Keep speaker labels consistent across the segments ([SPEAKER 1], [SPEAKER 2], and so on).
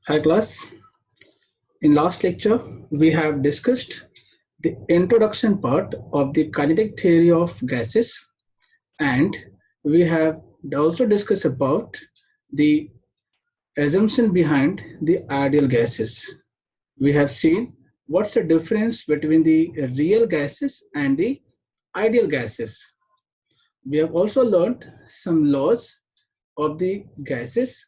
[SPEAKER 1] Hi class. In last lecture, we have discussed the introduction part of the kinetic theory of gases, and we have also discussed about the assumption behind the ideal gases. We have seen what's the difference between the real gases and the ideal gases. We have also learned some laws of the gases,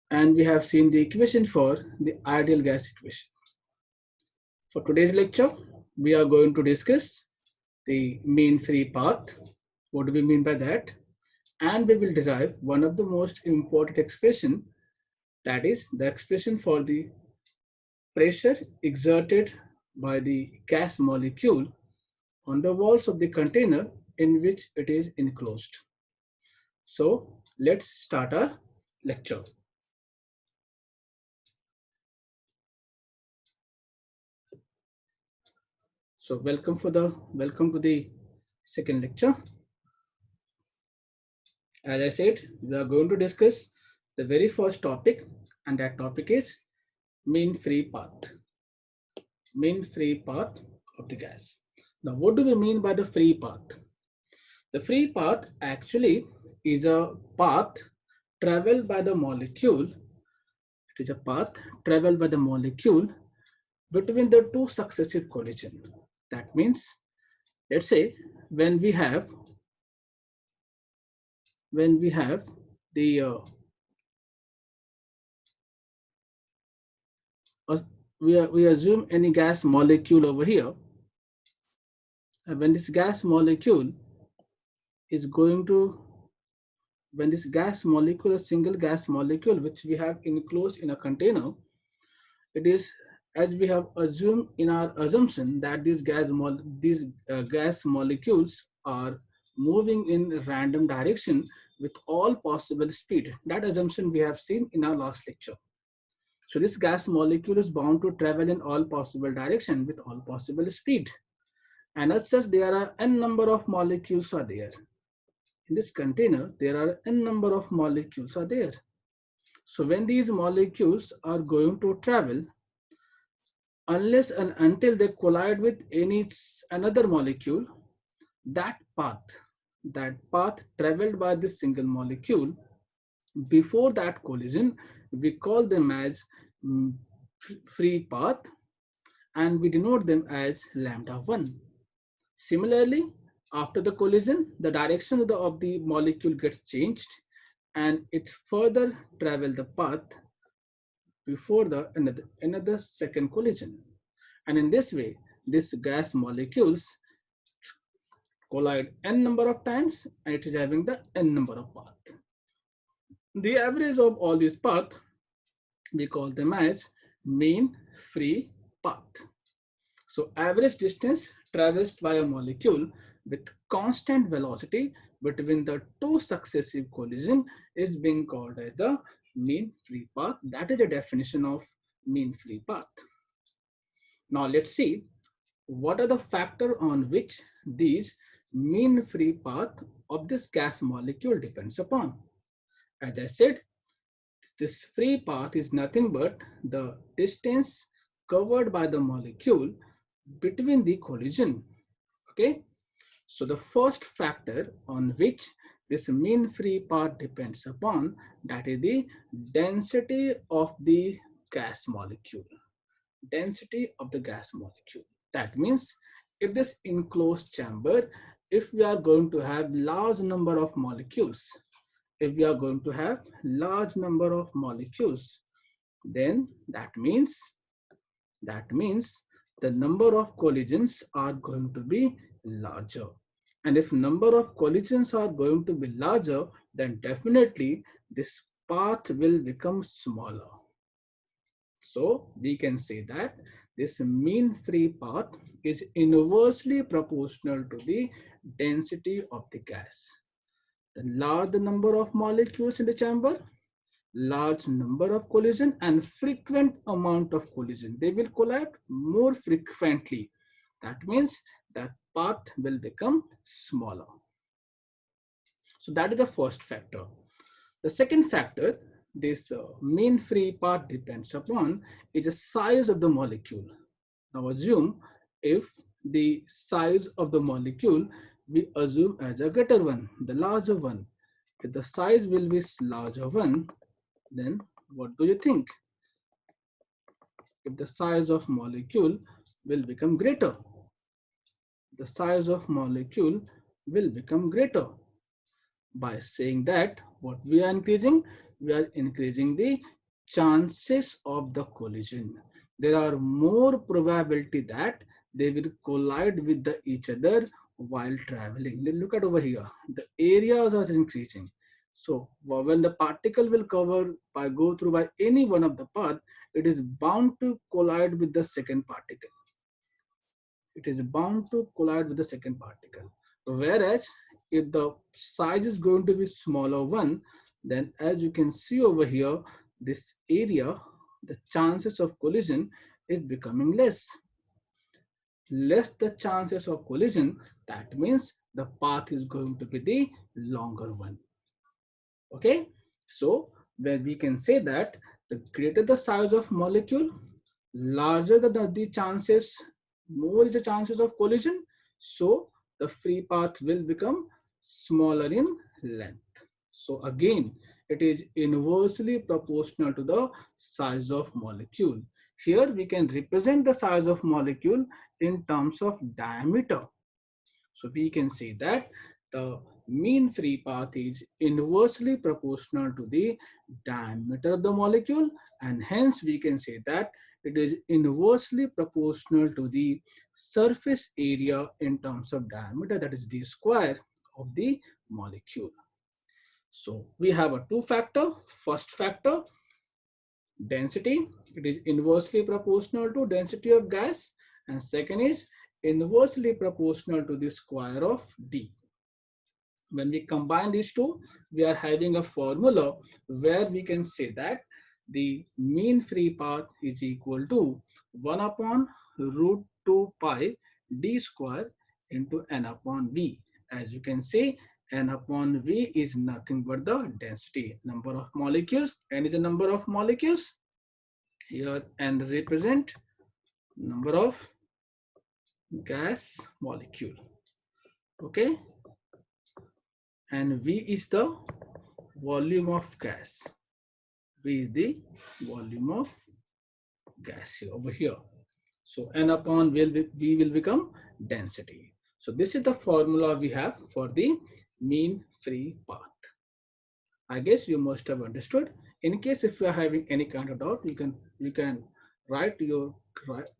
[SPEAKER 1] and we have seen the equation for the ideal gas equation. For today's lecture, we are going to discuss the mean free path. What do we mean by that? And we will derive one of the most important expression, that is the expression for the pressure exerted by the gas molecule on the walls of the container in which it is enclosed. So let's start our lecture. So welcome to the second lecture. As I said, we are going to discuss the very first topic, and that topic is mean free path. Mean free path of the gas. Now, what do we mean by the free path? The free path actually is a path traveled by the molecule. It is a path traveled by the molecule between the two successive collisions. That means, let's say, when we have the we assume any gas molecule over here, and when this gas molecule is going to when this gas molecule, a single gas molecule which we have enclosed in a container, it is, as we have assumed in our assumption, that these gas molecules are moving in random direction with all possible speed. That assumption we have seen in our last lecture. So this gas molecule is bound to travel in all possible direction with all possible speed. And as such, there are n number of molecules are there. In this container, there are n number of molecules are there. So when these molecules are going to travel, unless and until they collide with another molecule, that path traveled by this single molecule before that collision, we call them as free path, and we denote them as lambda 1. Similarly, after the collision, the direction of the molecule gets changed and it further travel the path before the another second collision. And in this way, these gas molecules collide n number of times and it is having the n number of paths. The average of all these paths, we call them as mean free path. So average distance traversed by a molecule with constant velocity between the two successive collisions is being called as the mean free path. That is a definition of mean free path. Now let's see what are the factors on which these mean free path of this gas molecule depends upon. As I said, this free path is nothing but the distance covered by the molecule between the collision. Okay, so the first factor on which this mean free path depends upon, that is the density of the gas molecule. Density of the gas molecule. That means if this enclosed chamber, if we are going to have large number of molecules, then that means the number of collisions are going to be larger. And if number of collisions are going to be larger, then definitely this path will become smaller. So we can say that this mean free path is inversely proportional to the density of the gas. The larger number of molecules in the chamber, large number of collision and frequent amount of collision. They will collide more frequently. That means that path will become smaller. So that is the first factor. The second factor this mean free path depends upon is the size of the molecule. Now assume if the size of the molecule we assume as a greater one, the larger one. If the size will be larger one, then what do you think? If the size of molecule will become greater, the size of molecule will become greater. By saying that, what we are increasing the chances of the collision. There are more probability that they will collide with each other while traveling. Look at over here, the areas are increasing. So when the particle will go through by any one of the path, it is bound to collide with the second particle. It is bound to collide with the second particle. Whereas if the size is going to be smaller one, then as you can see over here, this area, the chances of collision is becoming less. Less the chances of collision, that means the path is going to be the longer one. Okay, so where we can say that the greater the size of molecule, larger the chances, more is the chances of collision, so the free path will become smaller in length. So again, it is inversely proportional to the size of molecule. Here we can represent the size of molecule in terms of diameter. So we can say that the mean free path is inversely proportional to the diameter of the molecule, and hence we can say that it is inversely proportional to the surface area in terms of diameter, that is the square of the molecule. So we have a two factor. First factor, density, it is inversely proportional to density of gas, and second is inversely proportional to the square of D. When we combine these two, we are having a formula where we can say that the mean free path is equal to 1 upon root 2 pi d square into n upon v. As you can see, n upon v is nothing but the density, number of molecules. N is the number of molecules. Here n represent number of gas molecule. Okay, and V is the volume of gas. V is the volume of gas here, over here. So N upon V will become density. So this is the formula we have for the mean free path. I guess you must have understood. In case if you are having any kind of doubt, you can write your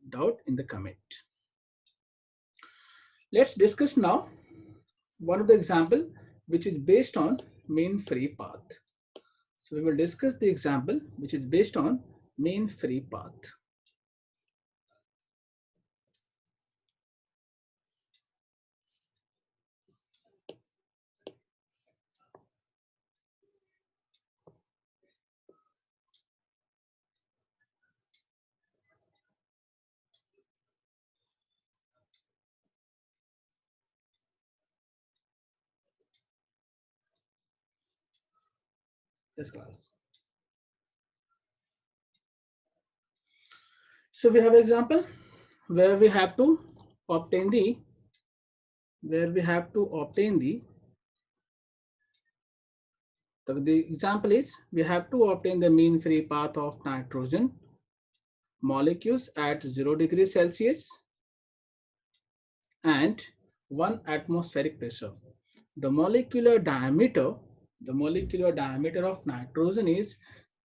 [SPEAKER 1] doubt in the comment. Let's discuss now one of the example which is based on mean free path. So we will discuss the example which is based on mean free path. Yes, class. So we have an example where we have to obtain the the example is we have to obtain the mean free path of nitrogen molecules at 0 degrees Celsius and 1 atmospheric pressure. The molecular diameter of nitrogen is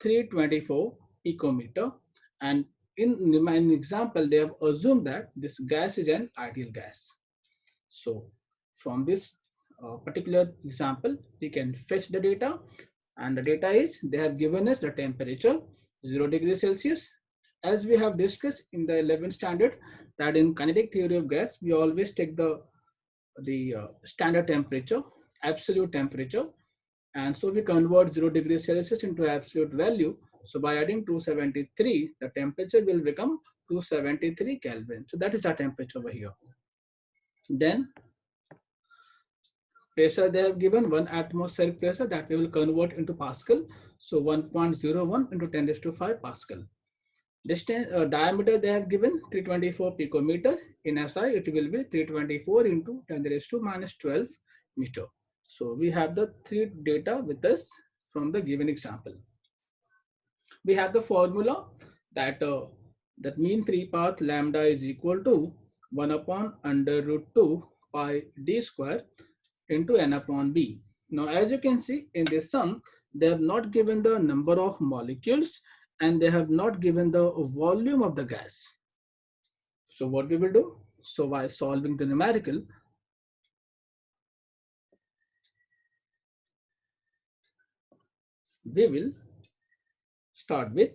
[SPEAKER 1] 324 picometer, and in my example they have assumed that this gas is an ideal gas. So from this particular example we can fetch the data, and the data is they have given us the temperature 0 degrees Celsius. As we have discussed in the 11th standard that in kinetic theory of gas we always take the standard temperature, absolute temperature, and so we convert 0 degrees Celsius into absolute value. So by adding 273, the temperature will become 273 Kelvin. So that is our temperature over here. Then pressure they have given 1 atmospheric pressure that we will convert into Pascal. So 1.01 into 10 raised to 5 Pascal. Distance diameter they have given 324 picometer. In SI it will be 324 into 10 raised to minus 12 meter. So we have the three data with us from the given example. We have the formula that that mean free path lambda is equal to 1 upon under root 2 pi d square into n upon b. Now, as you can see in this sum, they have not given the number of molecules and they have not given the volume of the gas. So what we will do? So by solving the numerical, we will start with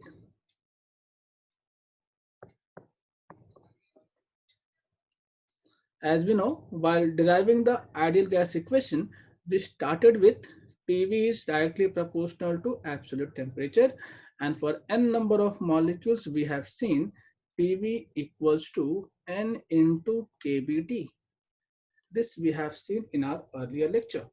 [SPEAKER 1] as we know, while deriving the ideal gas equation, we started with PV is directly proportional to absolute temperature. And for n number of molecules, we have seen PV equals to N into kBT. This we have seen in our earlier lecture.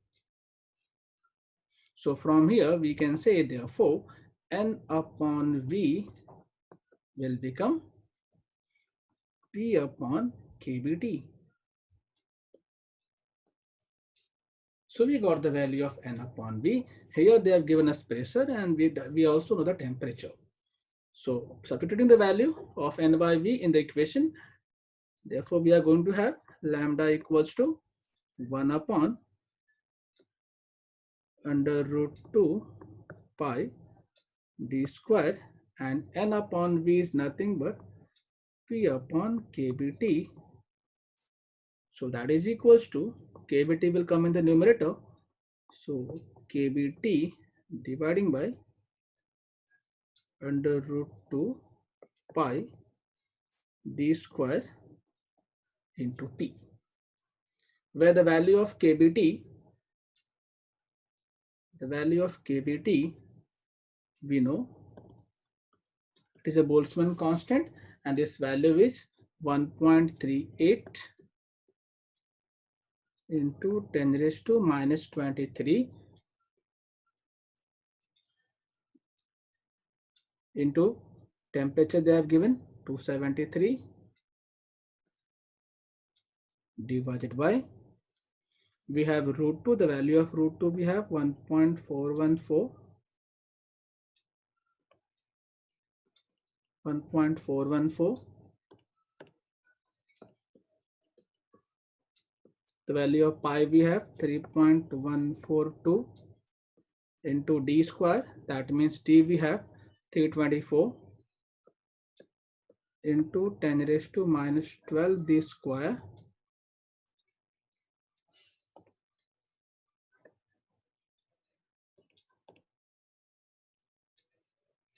[SPEAKER 1] So from here, we can say therefore, N upon V will become P upon kBT. So we got the value of N upon V. Here they have given us pressure and we also know the temperature. So substituting the value of N by V in the equation, therefore we are going to have lambda equals to 1 upon under root 2 pi d square, and N upon V is nothing but P upon kBT. So that is equals to kBT will come in the numerator. So kBT dividing by under root 2 pi d square into T, where the value of kBT, we know it is a Boltzmann constant, and this value is 1.38 into 10 raised to minus 23 into temperature they have given 273 divided by, we have root 2, the value of root 2 we have 1.414, the value of pi we have 3.142 into d square, that means d we have 324 into 10 raised to minus 12 d square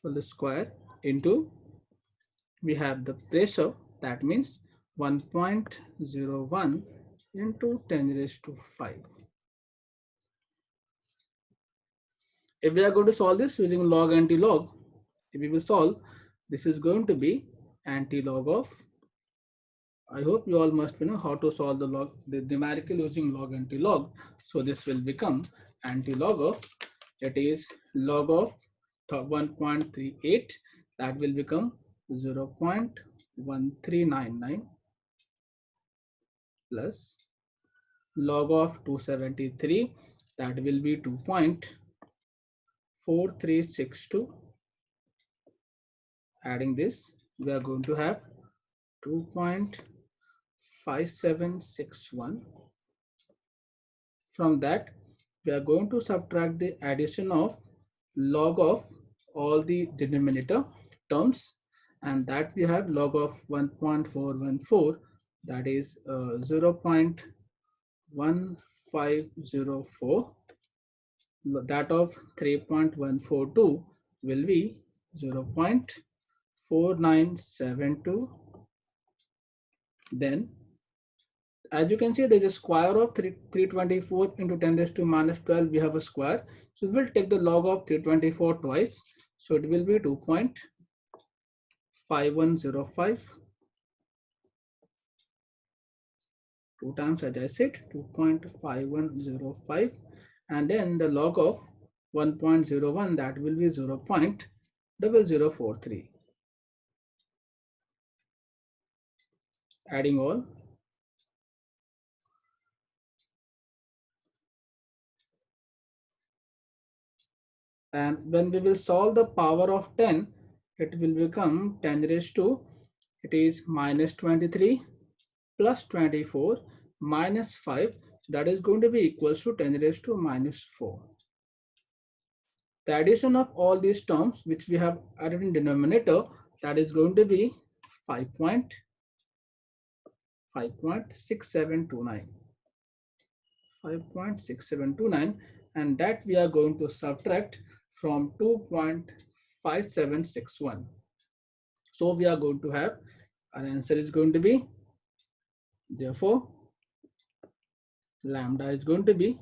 [SPEAKER 1] for the square into, we have the pressure, that means 1.01 into 10 raised to 5. If we are going to solve this using log anti-log, if we will solve, this is going to be anti-log of, I hope you all must know how to solve the numerical using log anti-log. So this will become anti-log of, it is log of 1.38, that will become 0.1399 plus log of 273, that will be 2.4362. Adding this, we are going to have 2.5761. From that, we are going to subtract the addition of log of all the denominator terms, and that we have log of 1.414, that is 0.1504. That of 3.142 will be 0.4972. Then, as you can see, there is a square of 324 into 10 raised to minus 12. We have a square. So we will take the log of 324 twice. So it will be 2.5105 2 times, as I said, 2.5105, and then the log of 1.01, that will be 0.0043. Adding all. And when we will solve the power of 10, it will become 10 raised to, it is minus 23 plus 24 minus 5. So that is going to be equals to 10 raised to minus 4. The addition of all these terms which we have added in denominator, that is going to be 5.6729. 5.6729, and that we are going to subtract from 2.5761. So we are going to have, our answer is going to be, therefore lambda is going to be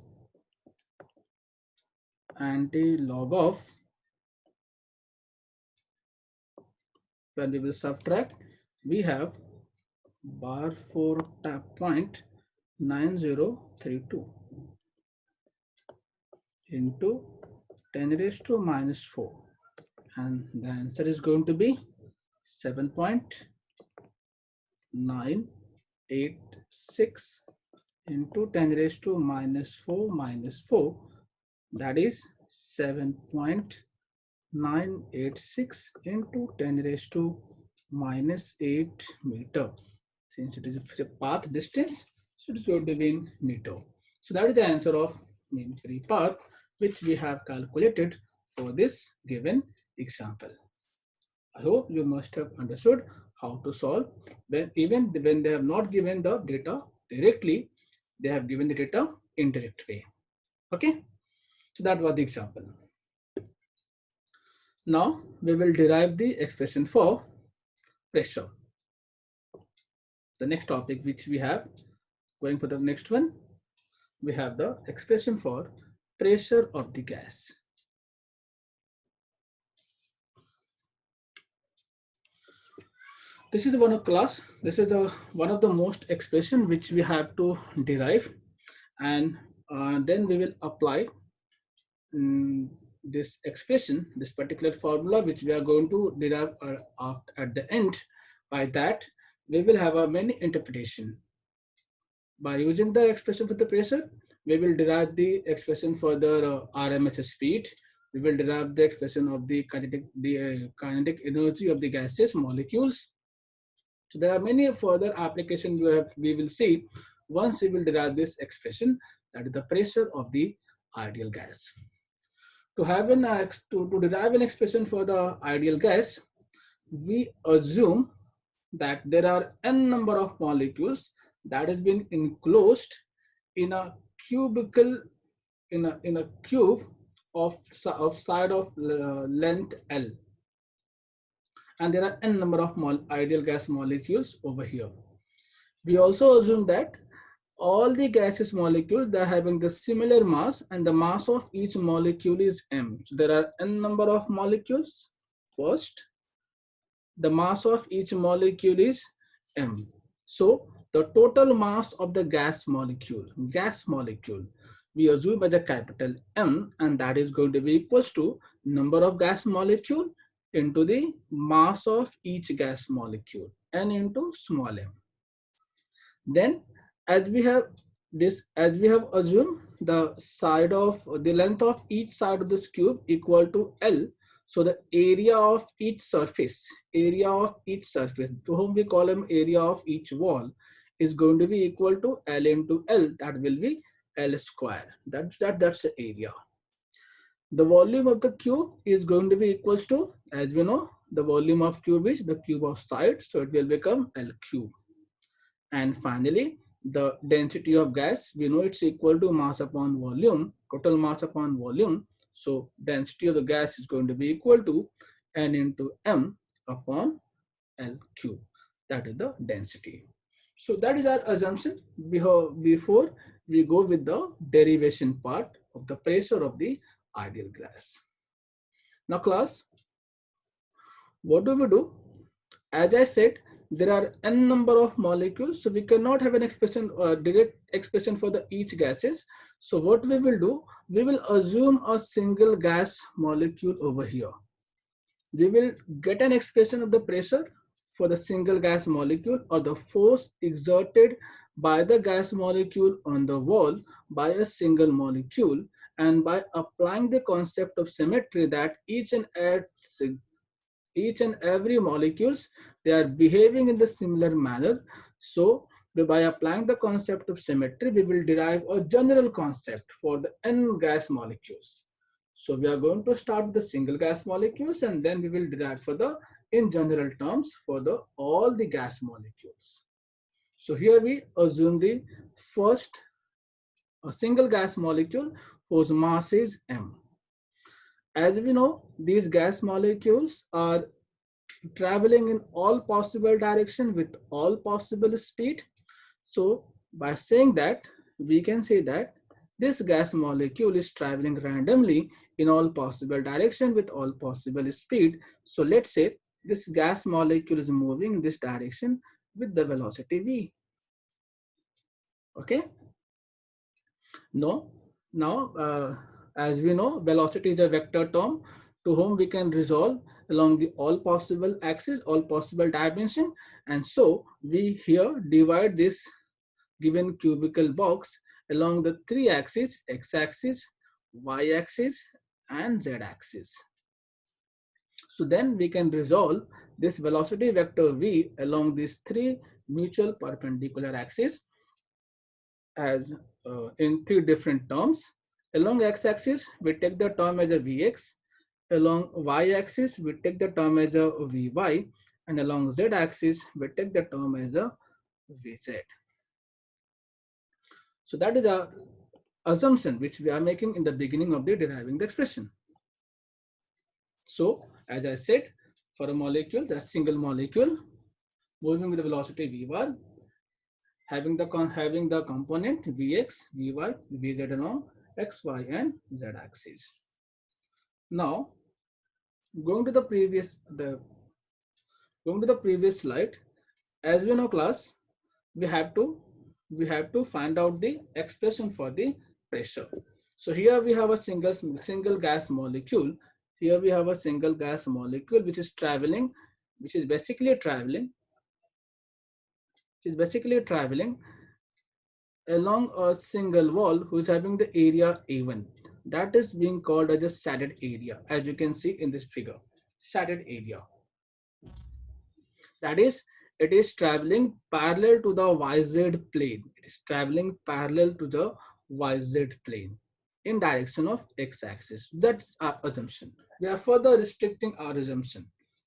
[SPEAKER 1] anti-log of, when we will subtract, we have bar 4.9032 into 10 raised to minus 4, and the answer is going to be 7.986 into 10 raised to minus 4 minus 4, that is 7.986 into 10 raised to minus 8 meter. Since it is a path distance, so it is going to be in meter. So that is the answer of mean free path which we have calculated for this given example. I hope you must have understood how to solve, even when they have not given the data directly, they have given the data indirect way. Okay, so that was the example. Now we will derive the expression for pressure. The next topic which we have, going for the next one, we have the expression for pressure of the gas. This is one of class. This is the one of the most expression which we have to derive, and then we will apply this expression, this particular formula which we are going to derive at the end. By that, we will have a many interpretation. By using the expression for the pressure, we will derive the expression for the RMS speed. We will derive the expression of the kinetic energy of the gaseous molecules. So there are many further applications we will see once we will derive this expression, that is the pressure of the ideal gas. To derive an expression for the ideal gas, we assume that there are n number of molecules that has been enclosed in a cubicle, in a cube of side of length L, and there are n number of ideal gas molecules over here. We also assume that all the gaseous molecules, they are having the similar mass, and the mass of each molecule is m. So there are n number of molecules. First, the mass of each molecule is m. So the total mass of the gas molecule, we assume as a capital M, and that is going to be equals to number of gas molecule into the mass of each gas molecule, n into small m. Then, as we have assumed the length of each side of this cube equal to L, so the area of each surface, to whom we call them area of each wall, is going to be equal to L into L. That will be L square. That's the area. The volume of the cube is going to be equals to, as we know, the volume of cube is the cube of side, so it will become L cube. And finally, the density of gas, we know it's equal to mass upon volume, total mass upon volume. So density of the gas is going to be equal to N into M upon L cube. That is the density. So that is our assumption before we go with the derivation part of the pressure of the ideal gas. Now class, what do we do? As I said, there are n number of molecules, so we cannot have an expression, direct expression for the each gases. So what we will do, we will assume a single gas molecule over here. We will get an expression of the pressure for the single gas molecule, or the force exerted by the gas molecule on the wall by a single molecule, and by applying the concept of symmetry, that each and every molecules, they are behaving in the similar manner. So by applying the concept of symmetry, we will derive a general concept for the n gas molecules. So we are going to start with the single gas molecules, and then we will derive for the in general terms for the all the gas molecules. So here we assume the first a single gas molecule whose mass is m. As we know, these gas molecules are traveling in all possible direction with all possible speed. So by saying that, we can say that this gas molecule is traveling randomly in all possible direction with all possible speed. So let's say this gas molecule is moving in this direction with the velocity v. Okay. Now, as we know, velocity is a vector term to whom we can resolve along the all possible axes, all possible dimension. And so we here divide this given cubical box along the three axes, x-axis, y-axis, and z-axis. So then we can resolve this velocity vector v along these three mutual perpendicular axes as in three different terms. Along x-axis, we take the term as a vx. Along y-axis, we take the term as a vy. And along z-axis, we take the term as a vz. So that is our assumption which we are making in the beginning of the deriving the expression. So as I said, for a molecule, that single molecule moving with the velocity v1, having the component vx, vy, vz along x, y, and z axis. Now, going to the previous slide, as we know, class, we have to find out the expression for the pressure. So here we have a single gas molecule. Here we have a single gas molecule which is basically traveling along a single wall who is having the area A1. That is being called as a shaded area, as you can see in this figure. Shaded area. That is, it is traveling parallel to the YZ plane. It is traveling parallel to the YZ plane in direction of x-axis. That's our assumption. We are further restricting our assumption.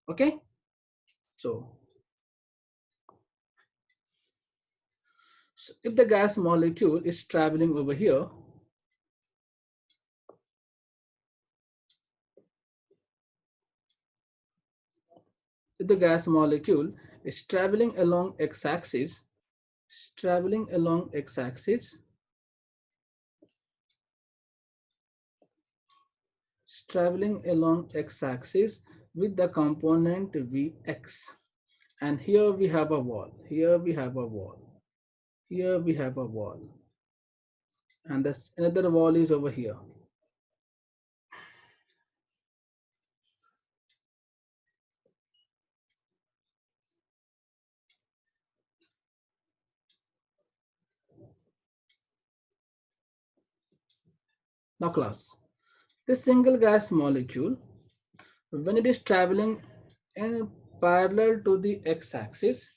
[SPEAKER 1] Okay. So if the gas molecule is traveling over here, if the gas molecule is traveling along x-axis, with the component Vx, and here we have a wall, here we have a wall, and this another wall is over here. Now class, this single gas molecule, when it is traveling in parallel to the x-axis,